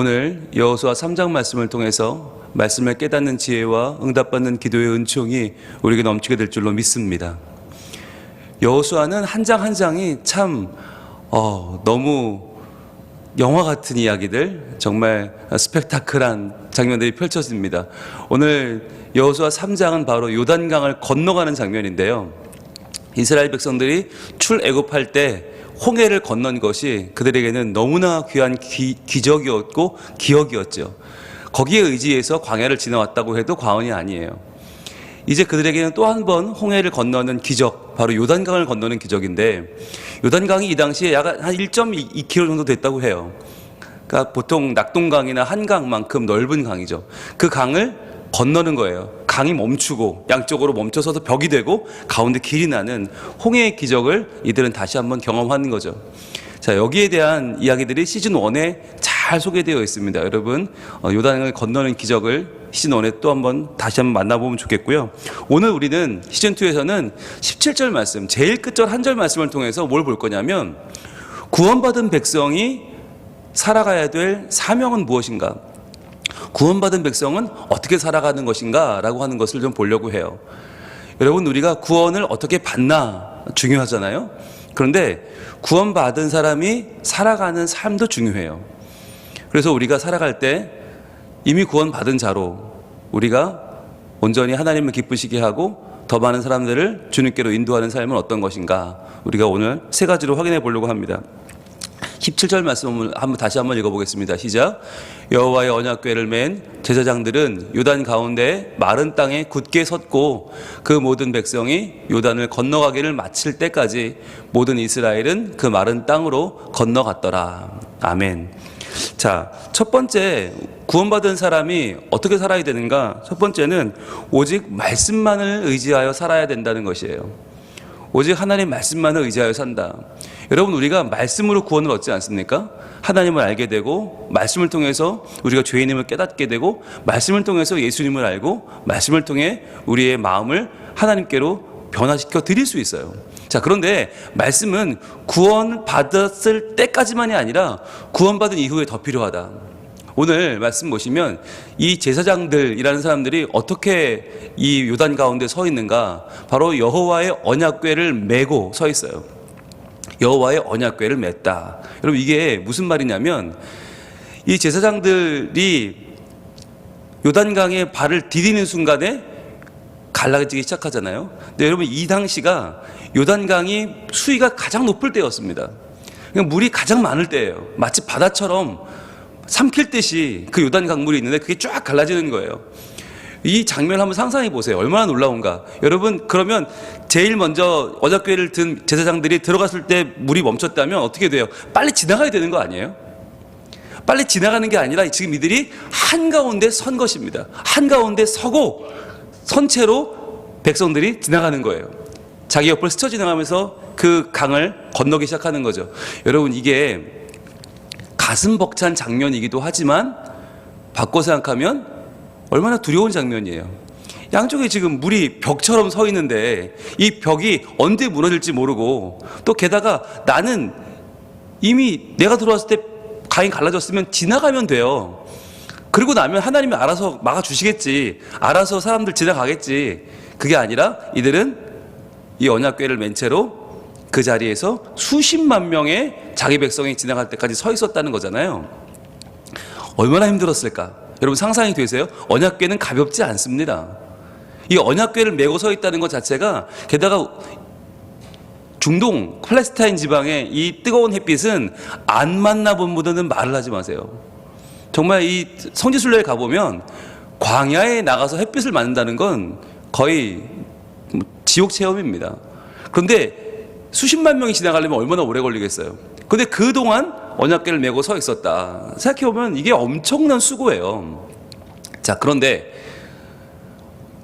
오늘 여호수아 3장 말씀을 통해서 말씀을 깨닫는 지혜와 응답받는 기도의 은총이 우리에게 넘치게 될 줄로 믿습니다. 여호수아는 한 장 한 장이 참 너무 영화 같은 이야기들, 정말 스펙타클한 장면들이 펼쳐집니다. 오늘 여호수아 3장은 바로 요단강을 건너가는 장면인데요. 이스라엘 백성들이 출애굽할 때 홍해를 건넌 것이 그들에게는 너무나 귀한 기적이었고 기억이었죠. 거기에 의지해서 광야를 지나왔다고 해도 과언이 아니에요. 이제 그들에게는 또 한 번 홍해를 건너는 기적, 바로 요단강을 건너는 기적인데, 요단강이 이 당시에 약 한 1.2km 정도 됐다고 해요. 그러니까 보통 낙동강이나 한강만큼 넓은 강이죠. 그 강을 건너는 거예요. 강이 멈추고 양쪽으로 멈춰서서 벽이 되고 가운데 길이 나는 홍해의 기적을 이들은 다시 한번 경험하는 거죠. 자, 여기에 대한 이야기들이 시즌 1에 잘 소개되어 있습니다. 여러분, 요단강을 건너는 기적을 시즌 1에 또 한번 다시 한번 만나보면 좋겠고요. 오늘 우리는 시즌 2에서는 17절 말씀, 제일 끝절 한 절 말씀을 통해서 뭘 볼 거냐면, 구원받은 백성이 살아가야 될 사명은 무엇인가? 구원받은 백성은 어떻게 살아가는 것인가? 라고 하는 것을 좀 보려고 해요. 여러분, 우리가 구원을 어떻게 받나 중요하잖아요. 그런데 구원받은 사람이 살아가는 삶도 중요해요. 그래서 우리가 살아갈 때 이미 구원받은 자로 우리가 온전히 하나님을 기쁘시게 하고 더 많은 사람들을 주님께로 인도하는 삶은 어떤 것인가? 우리가 오늘 세 가지로 확인해 보려고 합니다. 17절 말씀을 다시 한번 읽어보겠습니다. 시작. 여호와의 언약궤를 맨 제사장들은 요단 가운데 마른 땅에 굳게 섰고 그 모든 백성이 요단을 건너가기를 마칠 때까지 모든 이스라엘은 그 마른 땅으로 건너갔더라. 아멘. 자, 첫 번째, 구원받은 사람이 어떻게 살아야 되는가? 첫 번째는 오직 말씀만을 의지하여 살아야 된다는 것이에요. 오직 하나님 말씀만을 의지하여 산다. 여러분, 우리가 말씀으로 구원을 얻지 않습니까? 하나님을 알게 되고, 말씀을 통해서 우리가 죄인임을 깨닫게 되고, 말씀을 통해서 예수님을 알고, 말씀을 통해 우리의 마음을 하나님께로 변화시켜 드릴 수 있어요. 자, 그런데 말씀은 구원 받았을 때까지만이 아니라 구원받은 이후에 더 필요하다. 오늘 말씀 보시면 이 제사장들이라는 사람들이 어떻게 이 요단 가운데 서 있는가? 바로 여호와의 언약궤를 메고 서 있어요. 여호와의 언약궤를 맸다. 여러분, 이게 무슨 말이냐면, 이 제사장들이 요단강에 발을 디디는 순간에 갈라지기 시작하잖아요. 근데 여러분, 이 당시가 요단강이 수위가 가장 높을 때였습니다. 그러니까 물이 가장 많을 때예요. 마치 바다처럼 삼킬 듯이 그 요단강 물이 있는데 그게 쫙 갈라지는 거예요. 이 장면을 한번 상상해 보세요. 얼마나 놀라운가. 여러분, 그러면 제일 먼저 언약궤를 든 제사장들이 들어갔을 때 물이 멈췄다면 어떻게 돼요? 빨리 지나가야 되는 거 아니에요? 빨리 지나가는 게 아니라 지금 이들이 한가운데 선 것입니다. 한가운데 서고 선체로 백성들이 지나가는 거예요. 자기 옆을 스쳐 지나가면서 그 강을 건너기 시작하는 거죠. 여러분, 이게 가슴 벅찬 장면이기도 하지만 바꿔 생각하면 얼마나 두려운 장면이에요. 양쪽에 지금 물이 벽처럼 서 있는데 이 벽이 언제 무너질지 모르고, 또 게다가 나는 이미 내가 들어왔을 때 강이 갈라졌으면 지나가면 돼요. 그리고 나면 하나님이 알아서 막아주시겠지, 알아서 사람들 지나가겠지. 그게 아니라 이들은 이 언약궤를 맨 채로 그 자리에서 수십만 명의 자기 백성이 지나갈 때까지 서 있었다는 거잖아요. 얼마나 힘들었을까? 여러분, 상상이 되세요? 언약궤는 가볍지 않습니다. 이 언약궤를 메고 서 있다는 것 자체가, 게다가 중동 팔레스타인 지방의 이 뜨거운 햇빛은 안 만나본 분들은 말을 하지 마세요. 정말 이 성지순례에 가보면 광야에 나가서 햇빛을 맞는다는 건 거의 지옥 체험입니다. 그런데 수십만 명이 지나가려면 얼마나 오래 걸리겠어요. 근데 그동안 언약궤를 메고 서 있었다. 생각해보면 이게 엄청난 수고예요. 자, 그런데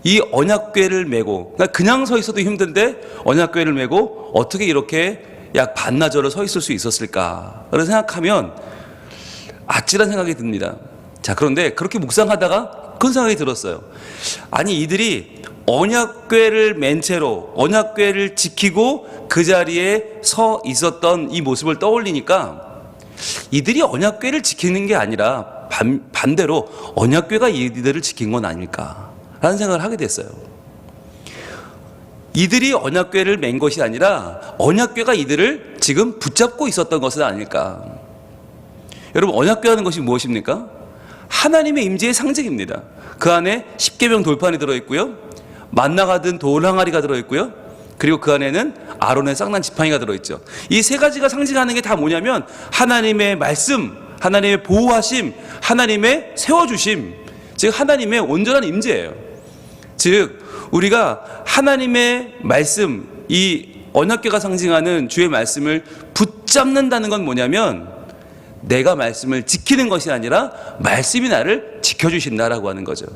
이 언약궤를 메고, 그냥 서 있어도 힘든데 언약궤를 메고 어떻게 이렇게 약 반나절을 서 있을 수 있었을까를 생각하면 아찔한 생각이 듭니다. 자, 그런데 그렇게 묵상하다가 그런 생각이 들었어요. 아니, 이들이 언약궤를 맨 채로 언약궤를 지키고 그 자리에 서 있었던 이 모습을 떠올리니까 이들이 언약궤를 지키는 게 아니라 반대로 언약궤가 이들을 지킨 건 아닐까라는 생각을 하게 됐어요. 이들이 언약궤를 맨 것이 아니라 언약궤가 이들을 지금 붙잡고 있었던 것은 아닐까. 여러분, 언약궤라는 것이 무엇입니까? 하나님의 임재의 상징입니다. 그 안에 십계명 돌판이 들어있고요, 만나가 든 돌 항아리가 들어있고요, 그리고 그 안에는 아론의 쌍난 지팡이가 들어있죠. 이 세 가지가 상징하는 게 다 뭐냐면 하나님의 말씀, 하나님의 보호하심, 하나님의 세워주심, 즉 하나님의 온전한 임재예요. 즉 우리가 하나님의 말씀, 이 언약궤가 상징하는 주의 말씀을 붙잡는다는 건 뭐냐면 내가 말씀을 지키는 것이 아니라 말씀이 나를 지켜주신다라고 하는 거죠.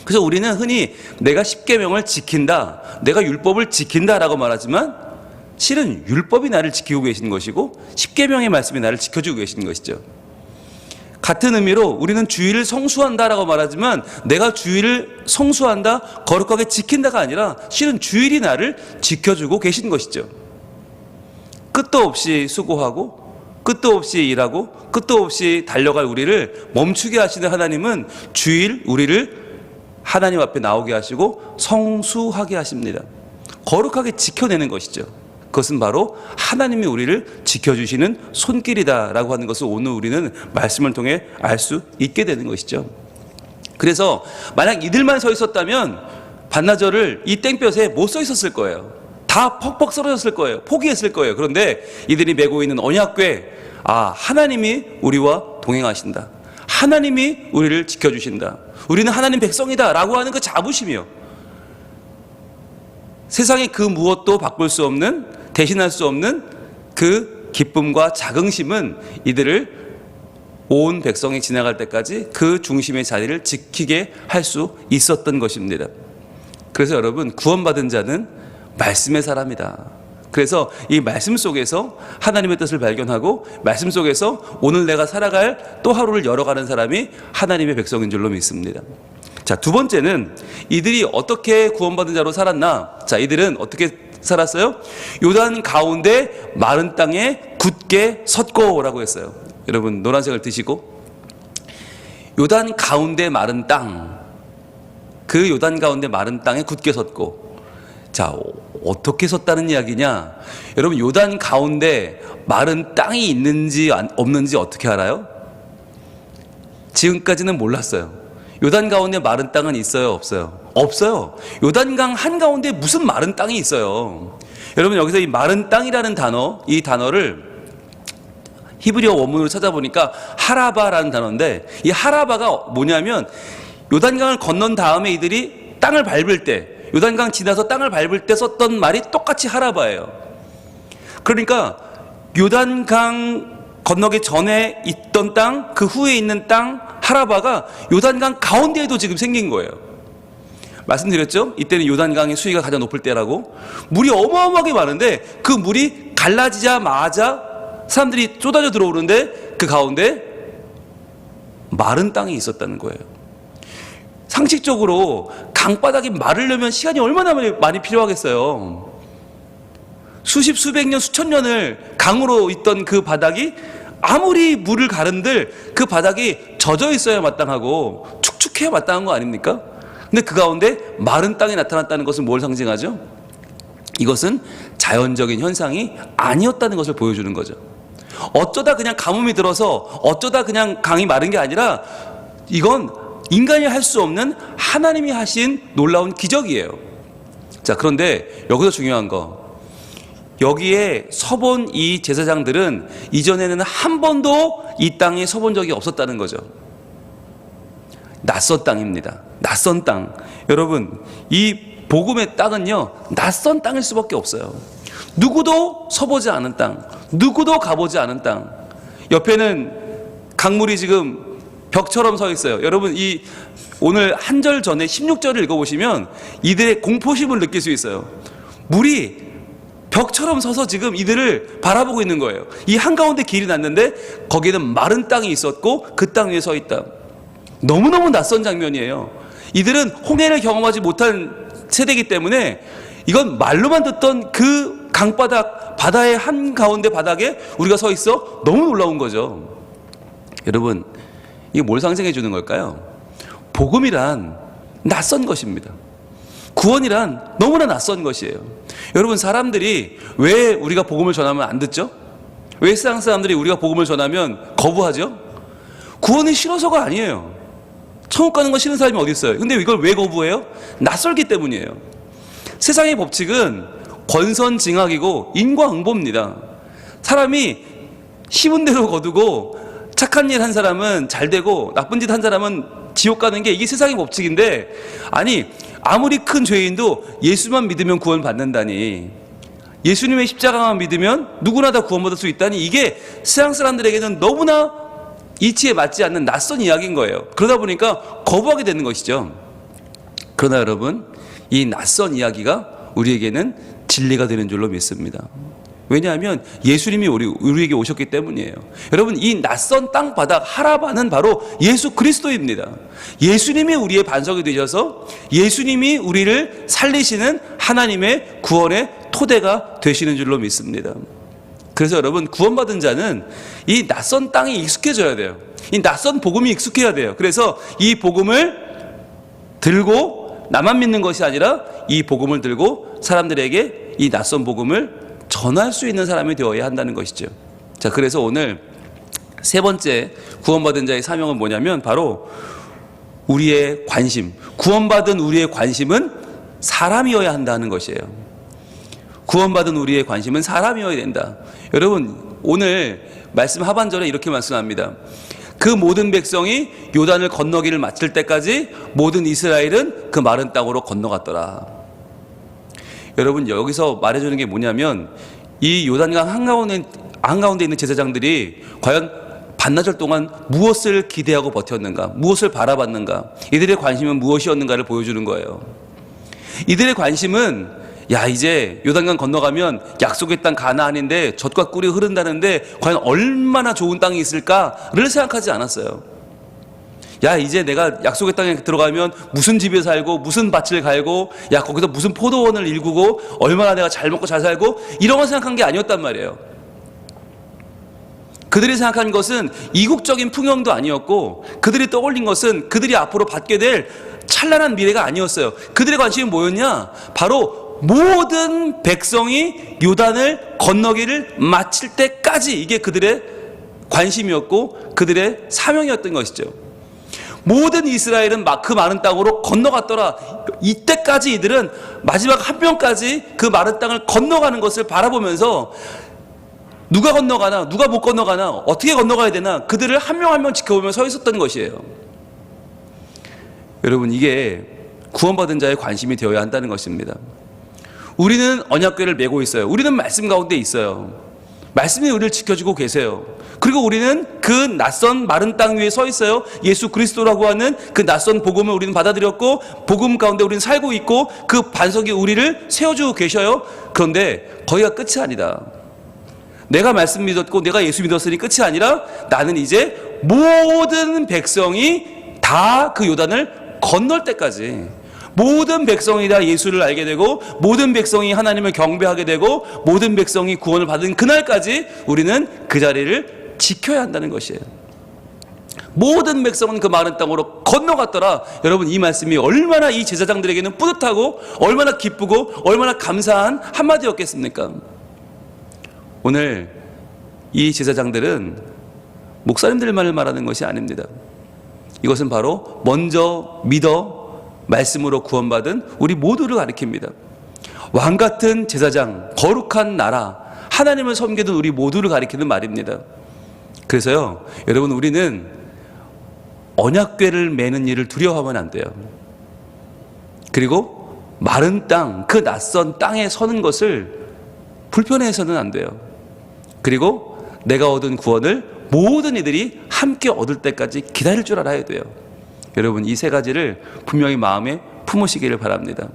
그래서 우리는 흔히 내가 십계명을 지킨다, 내가 율법을 지킨다라고 말하지만 실은 율법이 나를 지키고 계신 것이고 십계명의 말씀이 나를 지켜주고 계신 것이죠. 같은 의미로 우리는 주의를 성수한다라고 말하지만 내가 주의를 성수한다, 거룩하게 지킨다가 아니라 실은 주일이 나를 지켜주고 계신 것이죠. 끝도 없이 수고하고 끝도 없이 일하고 끝도 없이 달려갈 우리를 멈추게 하시는 하나님은 주일 우리를 하나님 앞에 나오게 하시고 성수하게 하십니다. 거룩하게 지켜내는 것이죠. 그것은 바로 하나님이 우리를 지켜주시는 손길이다라고 하는 것을 오늘 우리는 말씀을 통해 알 수 있게 되는 것이죠. 그래서 만약 이들만 서 있었다면 반나절을 이 땡볕에 못 서 있었을 거예요. 다 퍽퍽 쓰러졌을 거예요. 포기했을 거예요. 그런데 이들이 메고 있는 언약궤, 하나님이 우리와 동행하신다, 하나님이 우리를 지켜주신다, 우리는 하나님 백성이다 라고 하는 그 자부심이요, 세상의 그 무엇도 바꿀 수 없는, 대신할 수 없는 그 기쁨과 자긍심은 이들을 온 백성이 지나갈 때까지 그 중심의 자리를 지키게 할 수 있었던 것입니다. 그래서 여러분, 구원받은 자는 말씀의 사람이다. 그래서 이 말씀 속에서 하나님의 뜻을 발견하고 말씀 속에서 오늘 내가 살아갈 또 하루를 열어가는 사람이 하나님의 백성인 줄로 믿습니다. 자, 두 번째는 이들이 어떻게 구원받은 자로 살았나? 자, 이들은 어떻게 살았어요? 요단 가운데 마른 땅에 굳게 섰고라고 했어요. 여러분, 노란색을 드시고 요단 가운데 마른 땅, 그 요단 가운데 마른 땅에 굳게 섰고. 자, 어떻게 섰다는 이야기냐? 여러분, 요단 가운데 마른 땅이 있는지 없는지 어떻게 알아요? 지금까지는 몰랐어요. 요단 가운데 마른 땅은 있어요, 없어요? 없어요. 요단강 한가운데 무슨 마른 땅이 있어요? 여러분, 여기서 이 마른 땅이라는 단어, 이 단어를 히브리어 원문으로 찾아보니까 하라바라는 단어인데, 이 하라바가 뭐냐면 요단강을 건넌 다음에 이들이 땅을 밟을 때, 요단강 지나서 땅을 밟을 때 썼던 말이 똑같이 하라바예요. 그러니까 요단강 건너기 전에 있던 땅, 그 후에 있는 땅, 하라바가 요단강 가운데에도 지금 생긴 거예요. 말씀드렸죠? 이때는 요단강의 수위가 가장 높을 때라고. 물이 어마어마하게 많은데 그 물이 갈라지자마자 사람들이 쏟아져 들어오는데 그 가운데 마른 땅이 있었다는 거예요. 상식적으로 강바닥이 마르려면 시간이 얼마나 많이 필요하겠어요. 수십, 수백 년, 수천 년을 강으로 있던 그 바닥이 아무리 물을 가른들 그 바닥이 젖어 있어야 마땅하고 축축해야 마땅한 거 아닙니까? 근데 그 가운데 마른 땅이 나타났다는 것은 뭘 상징하죠? 이것은 자연적인 현상이 아니었다는 것을 보여주는 거죠. 어쩌다 그냥 가뭄이 들어서 어쩌다 그냥 강이 마른 게 아니라 이건 인간이 할 수 없는 하나님이 하신 놀라운 기적이에요. 자, 그런데 여기서 중요한 거, 여기에 서본 이 제사장들은 이전에는 한 번도 이 땅에 서본 적이 없었다는 거죠. 낯선 땅입니다. 낯선 땅. 여러분, 이 복음의 땅은요, 낯선 땅일 수밖에 없어요. 누구도 서보지 않은 땅, 누구도 가보지 않은 땅. 옆에는 강물이 지금 벽처럼 서 있어요. 여러분, 이 오늘 한 절 전에 16절을 읽어보시면 이들의 공포심을 느낄 수 있어요. 물이 벽처럼 서서 지금 이들을 바라보고 있는 거예요. 이 한가운데 길이 났는데 거기에는 마른 땅이 있었고 그 땅 위에 서 있다. 너무너무 낯선 장면이에요. 이들은 홍해를 경험하지 못한 세대이기 때문에 이건 말로만 듣던 그 강바닥, 바다의 한가운데 바닥에 우리가 서 있어 너무 놀라운 거죠. 여러분, 이게 뭘 상징해 주는 걸까요? 복음이란 낯선 것입니다. 구원이란 너무나 낯선 것이에요. 여러분, 사람들이 왜 우리가 복음을 전하면 안 듣죠? 왜 세상 사람들이 우리가 복음을 전하면 거부하죠? 구원이 싫어서가 아니에요. 천국 가는 거 싫은 사람이 어디 있어요? 근데 이걸 왜 거부해요? 낯설기 때문이에요. 세상의 법칙은 권선징악이고 인과응보입니다. 사람이 힘은 대로 거두고 착한 일 한 사람은 잘 되고 나쁜 짓 한 사람은 지옥 가는 게 이게 세상의 법칙인데, 아니 아무리 큰 죄인도 예수만 믿으면 구원 받는다니, 예수님의 십자가만 믿으면 누구나 다 구원받을 수 있다니, 이게 세상 사람들에게는 너무나 이치에 맞지 않는 낯선 이야기인 거예요. 그러다 보니까 거부하게 되는 것이죠. 그러나 여러분, 이 낯선 이야기가 우리에게는 진리가 되는 줄로 믿습니다. 왜냐하면 예수님이 우리에게 오셨기 때문이에요. 여러분, 이 낯선 땅바닥 하라바는 바로 예수 그리스도입니다. 예수님이 우리의 반석이 되셔서 예수님이 우리를 살리시는 하나님의 구원의 토대가 되시는 줄로 믿습니다. 그래서 여러분, 구원받은 자는 이 낯선 땅에 익숙해져야 돼요. 이 낯선 복음이 익숙해야 돼요. 그래서 이 복음을 들고 나만 믿는 것이 아니라 이 복음을 들고 사람들에게 이 낯선 복음을 전할 수 있는 사람이 되어야 한다는 것이죠. 자, 그래서 오늘 세 번째 구원받은 자의 사명은 뭐냐면 바로 우리의 관심, 구원받은 우리의 관심은 사람이어야 한다는 것이에요. 구원받은 우리의 관심은 사람이어야 된다. 여러분, 오늘 말씀 하반절에 이렇게 말씀합니다. 그 모든 백성이 요단을 건너기를 마칠 때까지 모든 이스라엘은 그 마른 땅으로 건너갔더라. 여러분, 여기서 말해주는 게 뭐냐면 이 요단강 한가운데 있는 제사장들이 과연 반나절 동안 무엇을 기대하고 버텼는가, 무엇을 바라봤는가, 이들의 관심은 무엇이었는가를 보여주는 거예요. 이들의 관심은 이제 요단강 건너가면 약속의 땅 가나안인데 젖과 꿀이 흐른다는데 과연 얼마나 좋은 땅이 있을까를 생각하지 않았어요. 이제 내가 약속의 땅에 들어가면 무슨 집에 살고 무슨 밭을 갈고 거기서 무슨 포도원을 일구고 얼마나 내가 잘 먹고 잘 살고 이런 걸 생각한 게 아니었단 말이에요. 그들이 생각한 것은 이국적인 풍경도 아니었고, 그들이 떠올린 것은 그들이 앞으로 받게 될 찬란한 미래가 아니었어요. 그들의 관심이 뭐였냐? 바로 모든 백성이 요단을 건너기를 마칠 때까지, 이게 그들의 관심이었고 그들의 사명이었던 것이죠. 모든 이스라엘은 그 마른 땅으로 건너갔더라. 이때까지 이들은 마지막 한 명까지 그 마른 땅을 건너가는 것을 바라보면서 누가 건너가나 누가 못 건너가나 어떻게 건너가야 되나 그들을 한 명 한 명 지켜보며 서 있었던 것이에요. 여러분, 이게 구원받은 자의 관심이 되어야 한다는 것입니다. 우리는 언약궤를 메고 있어요. 우리는 말씀 가운데 있어요. 말씀이 우리를 지켜주고 계세요. 그리고 우리는 그 낯선 마른 땅 위에 서 있어요. 예수 그리스도라고 하는 그 낯선 복음을 우리는 받아들였고 복음 가운데 우리는 살고 있고 그 반석이 우리를 세워주고 계셔요. 그런데 거기가 끝이 아니다. 내가 말씀 믿었고 내가 예수 믿었으니 끝이 아니라 나는 이제 모든 백성이 다 그 요단을 건널 때까지, 모든 백성이 다 예수를 알게 되고 모든 백성이 하나님을 경배하게 되고 모든 백성이 구원을 받은 그날까지 우리는 그 자리를 지켜야 한다는 것이에요. 모든 백성은 그 마른 땅으로 건너갔더라. 여러분, 이 말씀이 얼마나 이 제사장들에게는 뿌듯하고 얼마나 기쁘고 얼마나 감사한 한마디였겠습니까? 오늘 이 제사장들은 목사님들만을 말하는 것이 아닙니다. 이것은 바로 먼저 믿어 말씀으로 구원받은 우리 모두를 가리킵니다. 왕같은 제사장, 거룩한 나라, 하나님을 섬기던 우리 모두를 가리키는 말입니다. 그래서요, 여러분, 우리는 언약궤를 매는 일을 두려워하면 안 돼요. 그리고 마른 땅, 그 낯선 땅에 서는 것을 불편해해서는 안 돼요. 그리고 내가 얻은 구원을 모든 이들이 함께 얻을 때까지 기다릴 줄 알아야 돼요. 여러분, 이 세 가지를 분명히 마음에 품으시기를 바랍니다.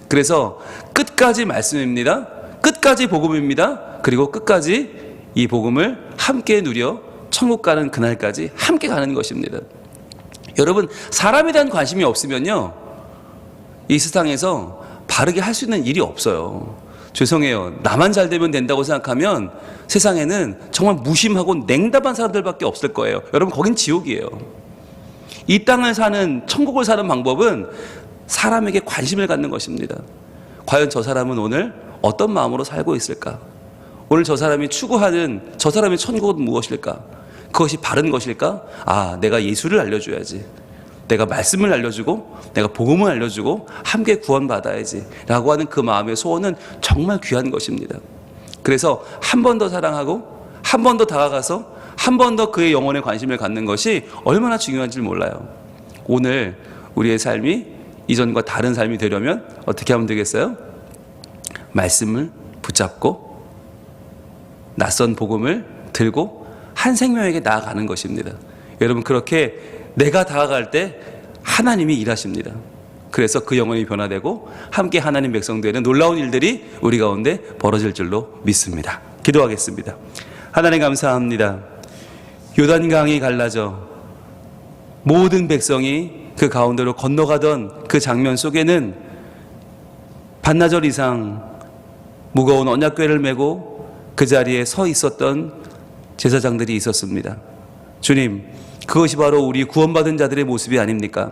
그래서 끝까지 말씀입니다. 끝까지 복음입니다. 그리고 끝까지 이 복음을 함께 누려 천국 가는 그날까지 함께 가는 것입니다. 여러분, 사람에 대한 관심이 없으면요, 이 세상에서 바르게 할 수 있는 일이 없어요. 죄송해요. 나만 잘 되면 된다고 생각하면 세상에는 정말 무심하고 냉담한 사람들밖에 없을 거예요. 여러분, 거긴 지옥이에요. 이 땅을 사는, 천국을 사는 방법은 사람에게 관심을 갖는 것입니다. 과연 저 사람은 오늘 어떤 마음으로 살고 있을까? 오늘 저 사람이 추구하는 저 사람의 천국은 무엇일까? 그것이 바른 것일까? 아, 내가 예수를 알려줘야지. 내가 말씀을 알려주고 내가 복음을 알려주고 함께 구원받아야지 라고 하는 그 마음의 소원은 정말 귀한 것입니다. 그래서 한 번 더 사랑하고 한 번 더 다가가서 한 번 더 그의 영혼에 관심을 갖는 것이 얼마나 중요한지 몰라요. 오늘 우리의 삶이 이전과 다른 삶이 되려면 어떻게 하면 되겠어요? 말씀을 붙잡고 낯선 복음을 들고 한 생명에게 나아가는 것입니다. 여러분, 그렇게 내가 다가갈 때 하나님이 일하십니다. 그래서 그 영혼이 변화되고 함께 하나님 백성 되는 놀라운 일들이 우리 가운데 벌어질 줄로 믿습니다. 기도하겠습니다. 하나님 감사합니다. 요단강이 갈라져 모든 백성이 그 가운데로 건너가던 그 장면 속에는 반나절 이상 무거운 언약궤를 메고 그 자리에 서 있었던 제사장들이 있었습니다. 주님, 그것이 바로 우리 구원받은 자들의 모습이 아닙니까?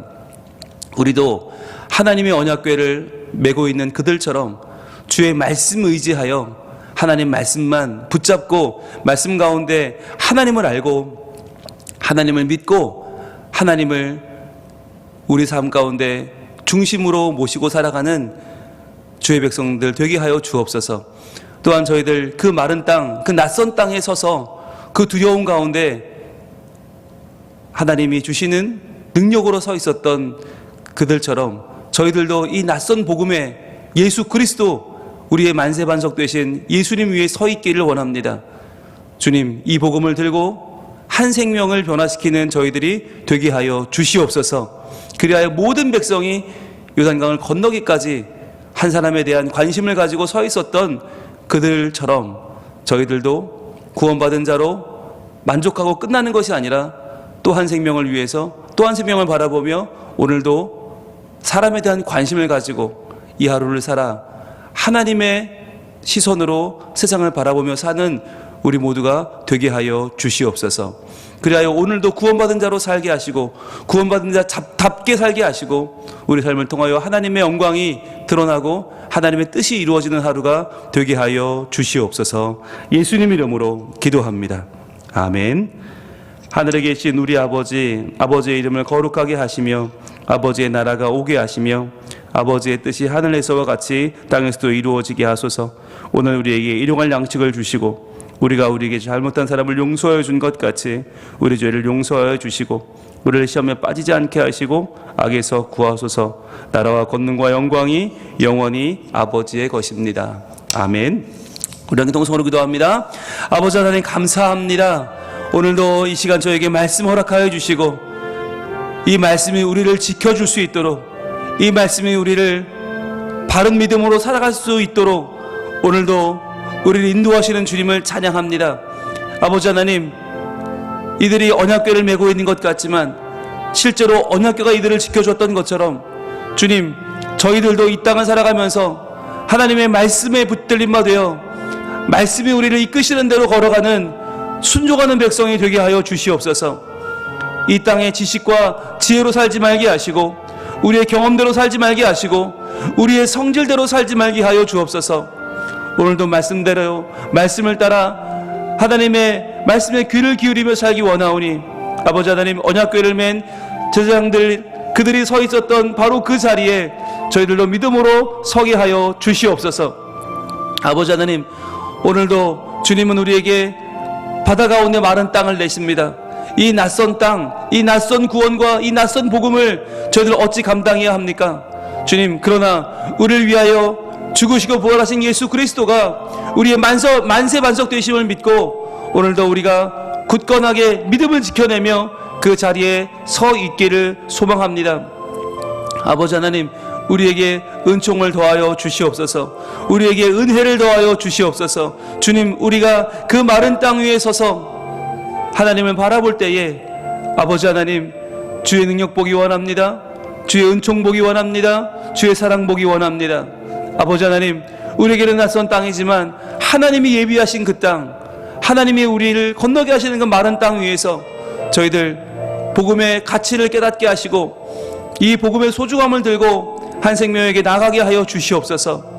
우리도 하나님의 언약궤를 메고 있는 그들처럼 주의 말씀 의지하여 하나님 말씀만 붙잡고 말씀 가운데 하나님을 알고 하나님을 믿고 하나님을 우리 삶 가운데 중심으로 모시고 살아가는 주의 백성들 되게 하여 주옵소서. 또한 저희들 그 마른 땅, 그 낯선 땅에 서서 그 두려움 가운데 하나님이 주시는 능력으로 서 있었던 그들처럼 저희들도 이 낯선 복음에 예수 그리스도 우리의 만세반석 되신 예수님 위에 서 있기를 원합니다. 주님, 이 복음을 들고 한 생명을 변화시키는 저희들이 되게 하여 주시옵소서. 그리하여 모든 백성이 요단강을 건너기까지 한 사람에 대한 관심을 가지고 서 있었던 그들처럼 저희들도 구원받은 자로 만족하고 끝나는 것이 아니라 또 한 생명을 위해서 또 한 생명을 바라보며 오늘도 사람에 대한 관심을 가지고 이 하루를 살아 하나님의 시선으로 세상을 바라보며 사는 우리 모두가 되게 하여 주시옵소서. 그리하여 오늘도 구원받은 자로 살게 하시고 구원받은 자답게 살게 하시고 우리 삶을 통하여 하나님의 영광이 드러나고 하나님의 뜻이 이루어지는 하루가 되게 하여 주시옵소서. 예수님 이름으로 기도합니다. 아멘. 하늘에 계신 우리 아버지, 아버지의 이름을 거룩하게 하시며 아버지의 나라가 오게 하시며 아버지의 뜻이 하늘에서와 같이 땅에서도 이루어지게 하소서. 오늘 우리에게 일용할 양식을 주시고 우리가 우리에게 잘못한 사람을 용서하여 준 것 같이 우리 죄를 용서하여 주시고 우리를 시험에 빠지지 않게 하시고 악에서 구하소서. 나라와 권능과 영광이 영원히 아버지의 것입니다. 아멘. 우리 함께 동성으로 기도합니다. 아버지 하나님 감사합니다. 오늘도 이 시간 저에게 말씀 허락하여 주시고 이 말씀이 우리를 지켜줄 수 있도록 이 말씀이 우리를 바른 믿음으로 살아갈 수 있도록 오늘도 우리를 인도하시는 주님을 찬양합니다. 아버지 하나님, 이들이 언약궤를 메고 있는 것 같지만 실제로 언약궤가 이들을 지켜줬던 것처럼 주님, 저희들도 이 땅을 살아가면서 하나님의 말씀에 붙들림 되어 말씀이 우리를 이끄시는 대로 걸어가는 순종하는 백성이 되게 하여 주시옵소서. 이 땅의 지식과 지혜로 살지 말게 하시고 우리의 경험대로 살지 말게 하시고 우리의 성질대로 살지 말게 하여 주옵소서. 오늘도 말씀대로 말씀을 따라 하나님의 말씀에 귀를 기울이며 살기 원하오니 아버지 하나님, 언약궤를 맨 제사장들 그들이 서 있었던 바로 그 자리에 저희들도 믿음으로 서게 하여 주시옵소서. 아버지 하나님, 오늘도 주님은 우리에게 바다 가운데 마른 땅을 내십니다. 이 낯선 땅, 이 낯선 구원과 이 낯선 복음을 저희들 어찌 감당해야 합니까? 주님, 그러나 우리를 위하여 죽으시고 부활하신 예수 그리스도가 우리의 만세 반석 되심을 믿고 오늘도 우리가 굳건하게 믿음을 지켜내며 그 자리에 서 있기를 소망합니다. 아버지 하나님, 우리에게 은총을 더하여 주시옵소서. 우리에게 은혜를 더하여 주시옵소서. 주님, 우리가 그 마른 땅 위에 서서 하나님을 바라볼 때에 아버지 하나님, 주의 능력 보기 원합니다. 주의 은총 보기 원합니다. 주의 사랑 보기 원합니다. 아버지 하나님, 우리에게는 낯선 땅이지만 하나님이 예비하신 그 땅, 하나님이 우리를 건너게 하시는 그 마른 땅 위에서 저희들 복음의 가치를 깨닫게 하시고 이 복음의 소중함을 들고 한 생명에게 나가게 하여 주시옵소서.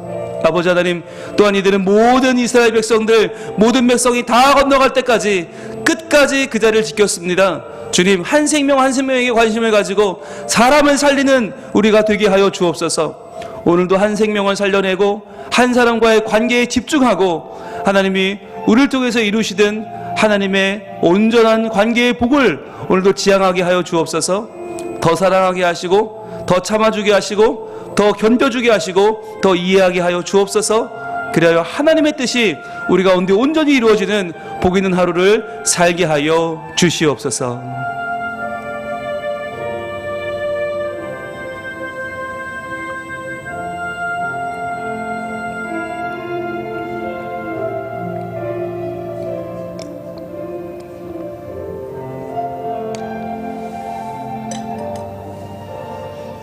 아버지 하나님, 또한 이들은 모든 이스라엘 백성들, 모든 백성이 다 건너갈 때까지 끝까지 그 자리를 지켰습니다. 주님, 한 생명 한 생명에게 관심을 가지고 사람을 살리는 우리가 되게 하여 주옵소서. 오늘도 한 생명을 살려내고 한 사람과의 관계에 집중하고 하나님이 우리를 통해서 이루시던 하나님의 온전한 관계의 복을 오늘도 지향하게 하여 주옵소서. 더 사랑하게 하시고 더 참아주게 하시고 더 견뎌주게 하시고 더 이해하게 하여 주옵소서. 그리하여 하나님의 뜻이 우리 가운데 온전히 이루어지는 복 있는 하루를 살게 하여 주시옵소서.